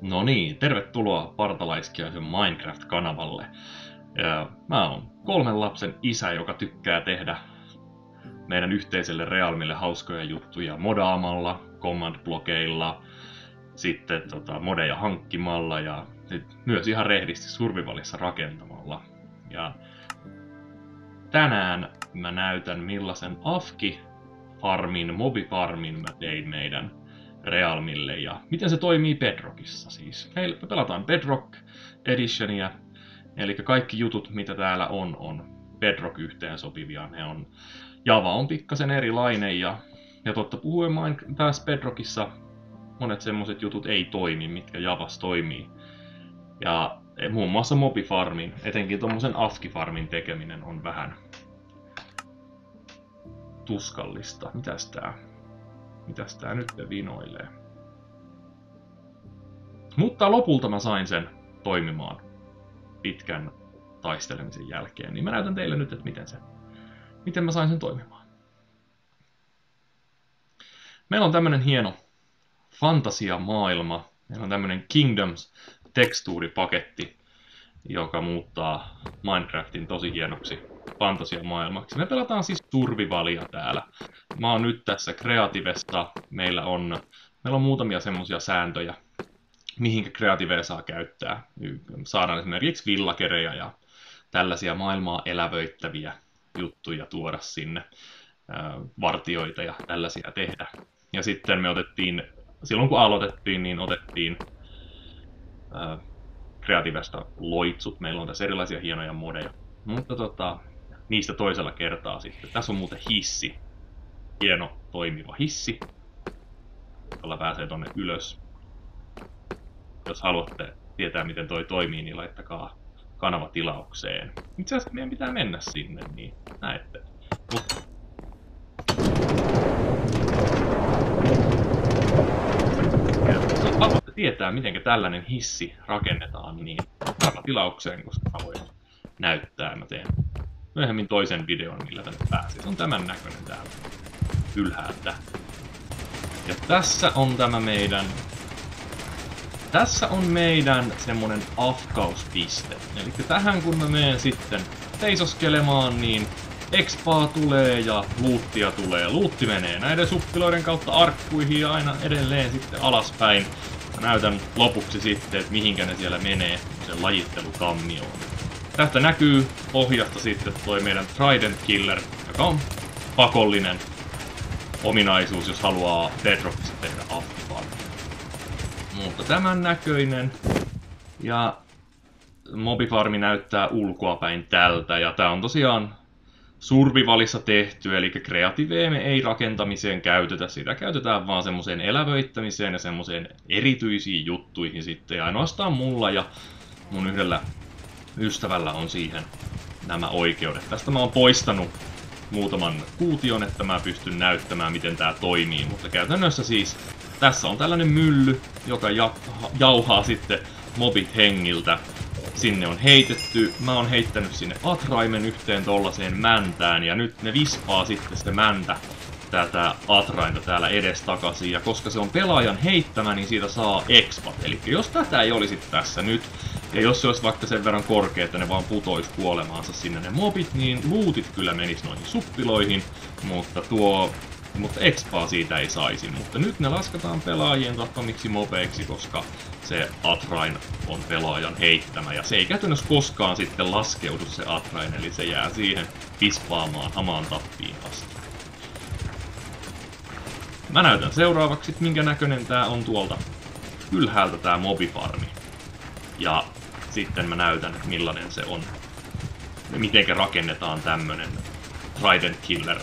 No niin, tervetuloa Partalaiskiaisen Minecraft-kanavalle. Ja mä oon 3 lapsen isä, joka tykkää tehdä meidän yhteiselle realmille hauskoja juttuja modaamalla, command-blokeilla, sitten modeja hankkimalla ja myös ihan rehdisti survivalissa rakentamalla. Ja tänään mä näytän millaisen AFK-farmin, mobifarmin mä tein meidän realmille ja miten se toimii Bedrockissa siis. Me pelataan Bedrock Editionia, eli kaikki jutut mitä täällä on Bedrock yhteen sopivia. Java on pikkasen erilainen ja totta puhuen taas Bedrockissa monet semmoset jutut ei toimi, mitkä Javassa toimii. Ja muun muassa mobifarmin, etenkin tommosen AFK-farmin tekeminen on vähän tuskallista. Mitäs tää nyt vinoilee? Mutta lopulta mä sain sen toimimaan pitkän taistelemisen jälkeen. Niin mä näytän teille nyt, että miten mä sain sen toimimaan. Meillä on tämmönen hieno fantasiamaailma. Meillä on tämmönen Kingdoms tekstuuripaketti, joka muuttaa Minecraftin tosi hienoksi fantasiamaailmaksi. Me pelataan siis survivalia täällä. Mä oon nyt tässä kreativessa. Meillä on muutamia semmosia sääntöjä, mihinkä kreativea saa käyttää. Saadaan esimerkiksi villakereja ja tällaisia maailmaa elävöittäviä juttuja tuoda sinne. Vartioita ja tällaisia tehdä. Ja sitten me silloin kun aloitettiin, niin otettiin kreativesta loitsut. Meillä on tässä erilaisia hienoja modeja. Mutta niistä toisella kertaa sitten. Tässä on muuten hissi. Hieno toimiva hissi, jolla pääsee tonne ylös. Jos haluatte tietää miten toi toimii, niin laittakaa kanava tilaukseen. Itse asiassa meidän pitää mennä sinne, niin näette. Jos haluatte tietää miten tällainen hissi rakennetaan, niin kanava tilaukseen, koska mä voin näyttää. Mä teen myöhemmin toisen videon, millä tänne pääsee. Se on tämän näköinen täällä ylhäältä. Ja tässä on meidän semmonen afkauspiste. Eli tähän kun mä menen sitten seisoskelemaan, niin expaa tulee ja loottia tulee. Lootti menee näiden suppiloiden kautta arkkuihin ja aina edelleen sitten alaspäin. Mä näytän lopuksi sitten, että mihinkä ne siellä menee sen lajittelukammioon. Tästä näkyy pohjasta sitten toi meidän Trident Killer, joka on pakollinen ominaisuus, jos haluaa Bedrockissa tehdä AFK-farmia. Mutta tämän näköinen. Ja mobifarmi näyttää ulkoapäin tältä. Ja tää on tosiaan survivalissa tehty, eli kreativea me ei rakentamiseen käytetä. Sitä käytetään vaan semmoiseen elävöittämiseen ja semmoiseen erityisiin juttuihin sitten. Ja ainoastaan mulla ja mun yhdellä ystävällä on siihen nämä oikeudet. Tästä mä oon poistanut muutaman kuution, että mä pystyn näyttämään miten tää toimii. Mutta käytännössä siis tässä on tällainen mylly, joka jauhaa sitten mobit hengiltä. Sinne on heitetty, mä oon heittänyt sinne atraimen yhteen tollaseen mäntään ja nyt ne vispaa sitten se mäntä tätä atrainta täällä edestakaisin. Ja koska se on pelaajan heittämä, niin siitä saa expat. Eli jos tätä ei olisi tässä nyt, ja jos se olisi vaikka sen verran korkea, että ne vaan putois kuolemaansa sinne ne mobit, niin lootit kyllä menis noihin suppiloihin, mutta expaa siitä ei saisi. Mutta nyt ne lasketaan pelaajien tappamiksi mobeiksi, koska se atrain on pelaajan heittämä. Ja se ei käytännössä koskaan sitten laskeudu se atrain, eli se jää siihen vispaamaan hamaan tappiin asti. Mä näytän seuraavaksi, minkä näköinen tää on tuolta ylhäältä tää mobifarmi. Ja sitten mä näytän, millainen se on. Mitenkä rakennetaan tämmönen Trident Killer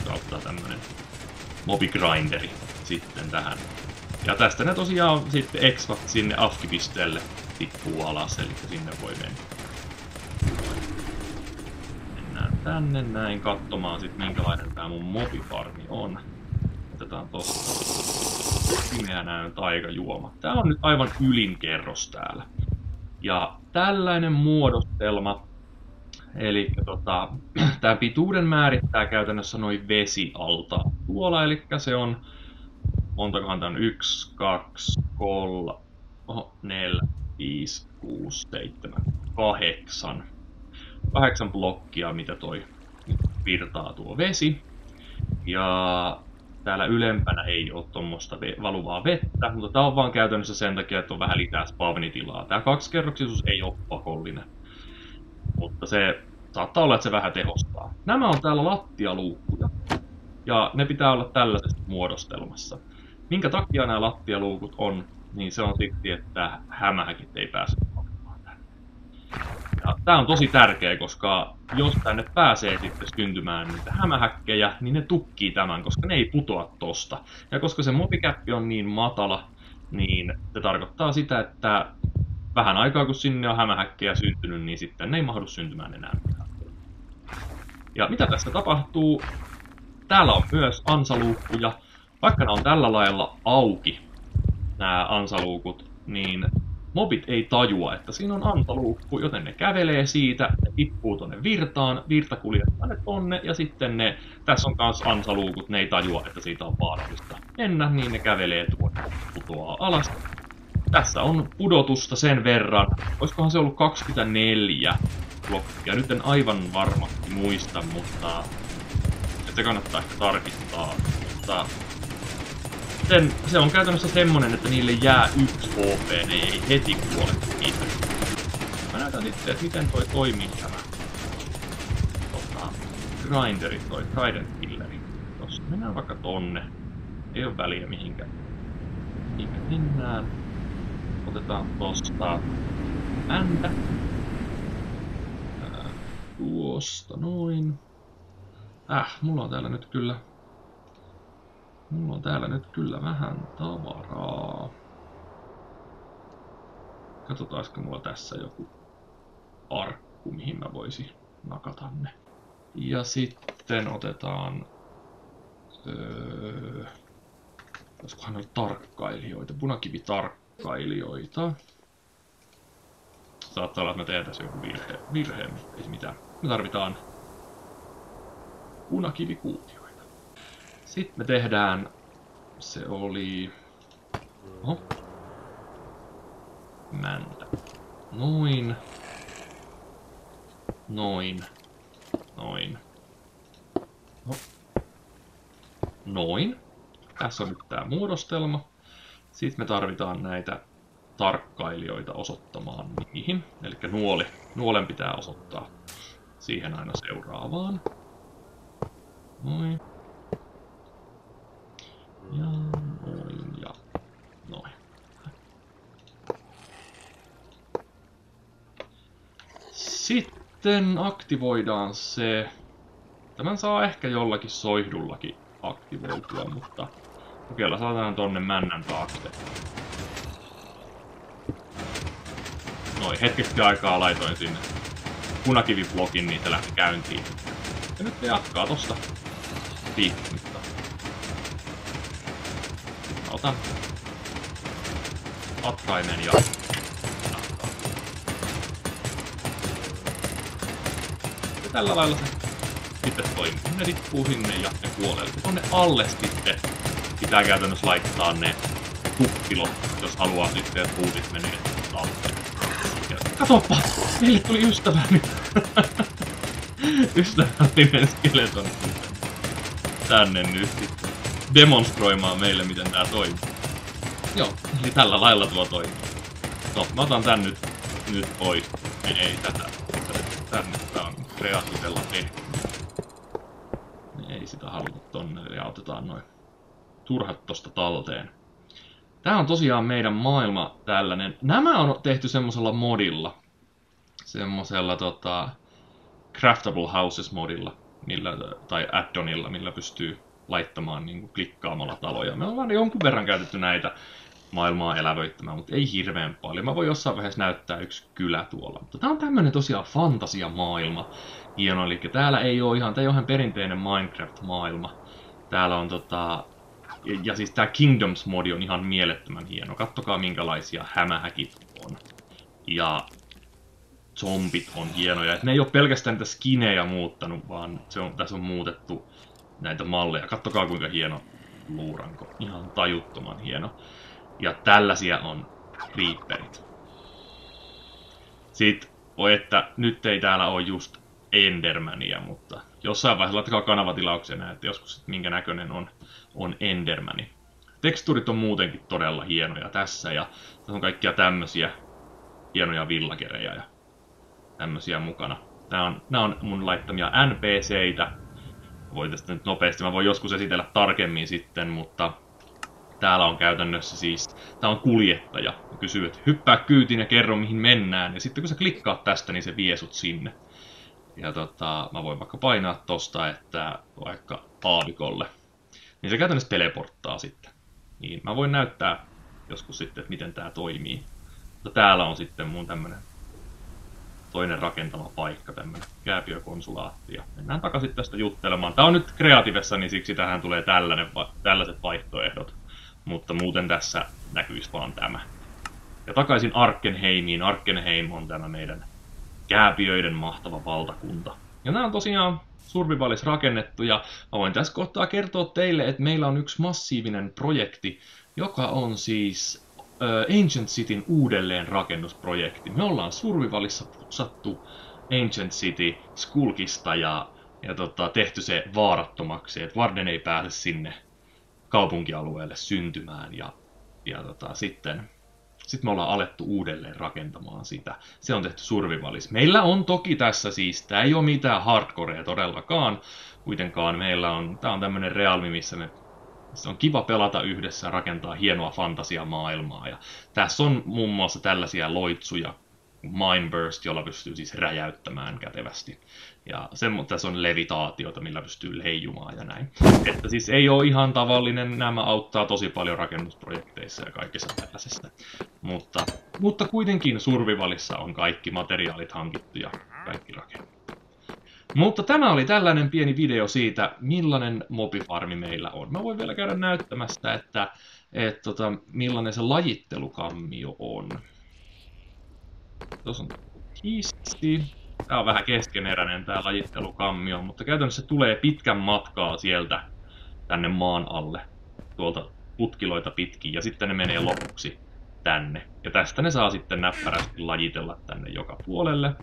kautta tämmönen mobigrinderi sitten tähän. Ja tästä ne tosiaan sitten expat sinne AFK-pisteelle tippuu alas, eli sinne voi mennä. Mennään tänne näin katsomaan sit minkälainen tää mun mobifarmi on. Otetaan tosta pimeänä taikajuoma. Tää on nyt aivan ylin kerros täällä. Ja tällainen muodostelma, eli tää pituuden määrittää käytännössä noin vesialta tuolla, eli se on, montakohan tän 1, 2, 3, Oho, 4, 5, 6, 7, 8. 8 blokkia, mitä toi virtaa tuo vesi. Ja täällä ylempänä ei ole tuommoista valuvaa vettä, mutta tää on vaan käytännössä sen takia, että on vähän lisää spavnitilaa. Tää 2-kerroksisuus ei ole pakollinen, mutta se saattaa olla, että se vähän tehostaa. Nämä on täällä lattialuukkuja, ja ne pitää olla tällaisessa muodostelmassa. Minkä takia nämä lattialuukut on, niin se on siksi, että hämähäkit ei pääse olemaan tänne. Ja tää on tosi tärkeä, koska jos tänne pääsee sitten syntymään niitä hämähäkkejä, niin ne tukkii tämän, koska ne ei putoa tosta. Ja koska se mobikäppi on niin matala, niin se tarkoittaa sitä, että vähän aikaa kun sinne on hämähäkkejä syntynyt, niin sitten ne ei mahdu syntymään enää mitään. Ja mitä tässä tapahtuu? Täällä on myös ansaluukkuja. Vaikka ne on tällä lailla auki, nämä ansaluukut, niin mobit ei tajua, että siinä on ansaluukku, joten ne kävelee siitä, ne tippuu tonne virtaan, virta kuljettaa ne tonne, ja sitten ne, tässä on kans ansaluukut, ne ei tajua, että siitä on vaarallista mennä, niin ne kävelee tuonne, putoaa alas. Tässä on pudotusta sen verran, olisikohan se ollut 24 blokkia, nyt en aivan varmasti muista, mutta se kannattaa ehkä tarkistaa, mutta se on käytännössä semmonen, että niille jää 1 HP, ne ei heti kuole niitä. Mä näytän sitten, että miten toi toimii tämä grinderi, toi trident killeri. Tossa mennään vaikka tonne. Ei oo väliä mihinkä mennään. Otetaan tosta häntä. Tuosta noin. Mulla on täällä nyt kyllä vähän tavaraa. Katsotaanko mulla tässä joku arkku, mihin mä voisin nakata ne. Ja sitten otetaan... olisikohan ne tarkkailijoita, punakivitarkkailijoita. Saattaa olla, että mä teen tässä joku virhe, mutta ei mitään. Me tarvitaan punakivikuutioita. Sitten me tehdään, se oli, mäntä, noin, noin. Tässä on nyt tää muodostelma. Sitten me tarvitaan näitä tarkkailijoita osoittamaan niihin, eli nuolen pitää osoittaa siihen aina seuraavaan. Noin. Ja noin ja noin. Sitten aktivoidaan se. Tämän saa ehkä jollakin soihdullakin aktivoitua, mutta kokeilla saadaan tonne männän taakse. Noin, hetkeksi aikaa laitoin sinne punakiviblokin, niin se lähti käyntiin. Ja nyt se jatkaa tosta liikkumista. Mä otan atkaimen ja tällä lailla se sitten toimii. Ne tippuu sinne ja ne kuolee. Tonne alle sitten pitää käytännössä laittaa ne kuppilot, jos haluaa sitten, että puutit menee talteen. Katoppa! Meille tuli ystäväni! Ystävällinen skeleton tänne nyt sitten demonstroimaan meille, miten tää toimii. Joo, eli tällä lailla tuo toimii. No, mä otan tän nyt pois. Ei tätä. Tänne tää on kreatiivella tehty. Ei sitä haluta tonne ja otetaan noin turhat tosta talteen. Tää on tosiaan meidän maailma tällainen. Nämä on tehty semmosella modilla. Semmosella Craftable Houses modilla. Tai addonilla, millä pystyy laittamaan niin kuin klikkaamalla taloja. Me ollaan jonkun verran käytetty näitä maailmaa elävöittämään, mutta ei hirveän paljon. Mä voin jossain vaiheessa näyttää yksi kylä tuolla. Mutta tää on tämmönen tosiaan fantasiamaailma. Hieno, eli täällä ei ole ihan perinteinen Minecraft-maailma. Täällä on ja siis tää Kingdoms-modi on ihan mielettömän hieno. Kattokaa minkälaisia hämähäkit on. Ja zombit on hienoja. Et ne ei ole pelkästään niitä skinejä muuttanut, vaan tässä on muutettu näitä malleja. Kattokaa kuinka hieno luuranko. Ihan tajuttoman hieno. Ja tällaisia on creeperit. Sitten voi, että nyt ei täällä ole just Endermania, mutta jossain vaiheessa laittakaa kanavatilauksia näette joskus, minkä näköinen on Endermani. Tekstuurit on muutenkin todella hienoja tässä ja tässä on kaikkia tämmösiä hienoja villagereja ja tämmösiä mukana. Nämä on mun laittamia NPCitä. Voin tästä nyt nopeasti, mä voin joskus esitellä tarkemmin sitten, mutta täällä on käytännössä siis, tää on kuljettaja. Kysyy, että hyppää kyytiin ja kerro mihin mennään. Ja sitten kun sä klikkaat tästä, niin se vie sut sinne. Ja mä voin vaikka painaa tosta, että vaikka aavikolle. Niin se käytännössä teleporttaa sitten. Niin mä voin näyttää joskus sitten, että miten tää toimii. Mutta täällä on sitten mun tämmönen toinen rakentama paikka, tämmönen kääpiökonsulaatti. Ja mennään takaisin tästä juttelemaan. Tää on nyt kreativessa, niin siksi tähän tulee tällaiset vaihtoehdot. Mutta muuten tässä näkyisi vaan tämä. Ja takaisin Arkenheimiin. Arkenheim on tämä meidän kääpiöiden mahtava valtakunta. Ja nämä on tosiaan survivalis rakennettu. Ja mä voin tässä kohtaa kertoa teille, että meillä on yksi massiivinen projekti, joka on siis Ancient Cityn uudelleenrakennusprojekti. Me ollaan survivalissa putsattu Ancient City Skulkista ja tehty se vaarattomaksi, että Varden ei pääse sinne kaupunkialueelle syntymään ja sitten me ollaan alettu uudelleen rakentamaan sitä. Se on tehty survivalis. Meillä on toki tässä siis, tää ei ole mitään hardcorea todellakaan, kuitenkaan meillä on, tää on tämmönen realmi, missä se on kiva pelata yhdessä ja rakentaa hienoa fantasiamaailmaa. Ja tässä on muun muassa tällaisia loitsuja, Mindburst, jolla pystyy siis räjäyttämään kätevästi. Ja tässä on levitaatiota, millä pystyy leijumaan ja näin. Että siis ei ole ihan tavallinen, nämä auttaa tosi paljon rakennusprojekteissa ja kaikessa tällaisessa. Mutta kuitenkin survivalissa on kaikki materiaalit hankittu ja kaikki rakennettu. Mutta tämä oli tällainen pieni video siitä, millainen mobifarmi meillä on. Mä voin vielä käydä näyttämästä, että millainen se lajittelukammio on. Tuossa on hissi. Tää on vähän keskeneräinen tää lajittelukammio, mutta käytännössä tulee pitkän matkaa sieltä tänne maan alle. Tuolta putkiloita pitkin ja sitten ne menee lopuksi tänne. Ja tästä ne saa sitten näppärästi lajitella tänne joka puolelle.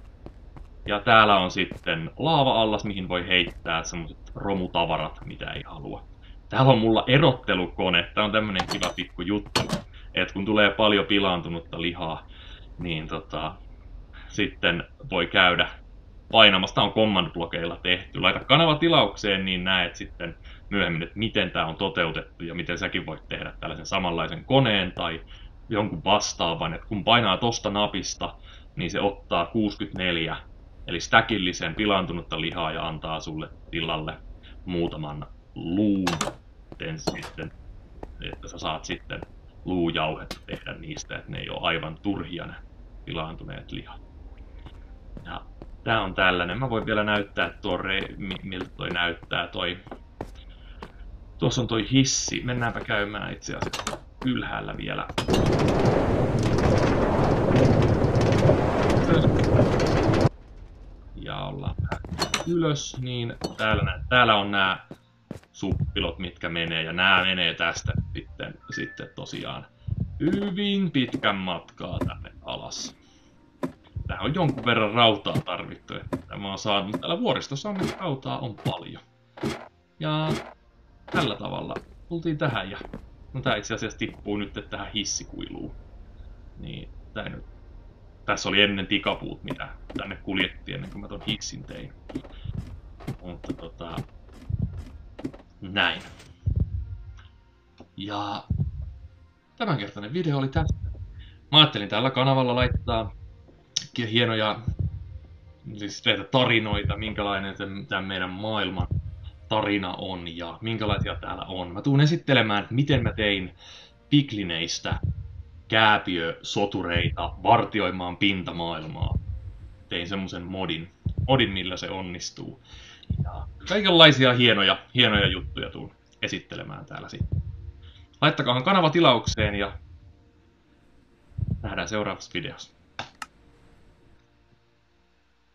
Ja täällä on sitten laava-allas, mihin voi heittää semmoset romutavarat, mitä ei halua. Täällä on mulla erottelukone. Tää on tämmönen kiva pikku juttu, että kun tulee paljon pilaantunutta lihaa, niin sitten voi käydä painamassa. Tää on command-blokeilla tehty. Laita kanava tilaukseen, niin näet sitten myöhemmin, että miten tää on toteutettu ja miten säkin voit tehdä tällaisen samanlaisen koneen tai jonkun vastaavan. Et kun painaa tosta napista, niin se ottaa 64, eli stäkillisen pilaantunutta lihaa ja antaa sulle tilalle muutaman luun. Sitten, että sä saat sitten luujauhetta tehdä niistä, että ne ei ole aivan turhia ne pilaantuneet lihat. Ja tää on tällainen. Mä voin vielä näyttää miltä toi näyttää toi. Tuossa on toi hissi. Mennäänpä käymään itse asiassa ylhäällä vielä. Ja ollaan ylös, niin täällä on nämä suppilot, mitkä menee, ja nämä menee tästä sitten tosiaan hyvin pitkän matkaa tänne alas. Tähän on jonkun verran rautaa tarvittu, että tämä on saanut, mutta täällä vuoristossa on rautaa on paljon. Ja tällä tavalla tultiin tähän, ja no tää itse asiassa tippuu nyt tähän hissikuiluun. Niin tää nyt. Tässä oli ennen tikapuut, mitä tänne kuljettiin ennen kuin mä ton hissin tein. Mutta näin. Ja tämänkertainen video oli tästä. Mä ajattelin tällä kanavalla laittaa hienoja siis tehdä tarinoita, minkälainen tämän meidän maailman tarina on ja minkälaisia täällä on. Mä tuun esittelemään, miten mä tein piklineistä kääpiösotureita vartioimaan pintamaailmaa. Tein semmosen modin, millä se onnistuu. Ja kaikenlaisia hienoja juttuja tuun esittelemään täällä sitten. Laittakaa kanava tilaukseen ja nähdään seuraavassa videossa.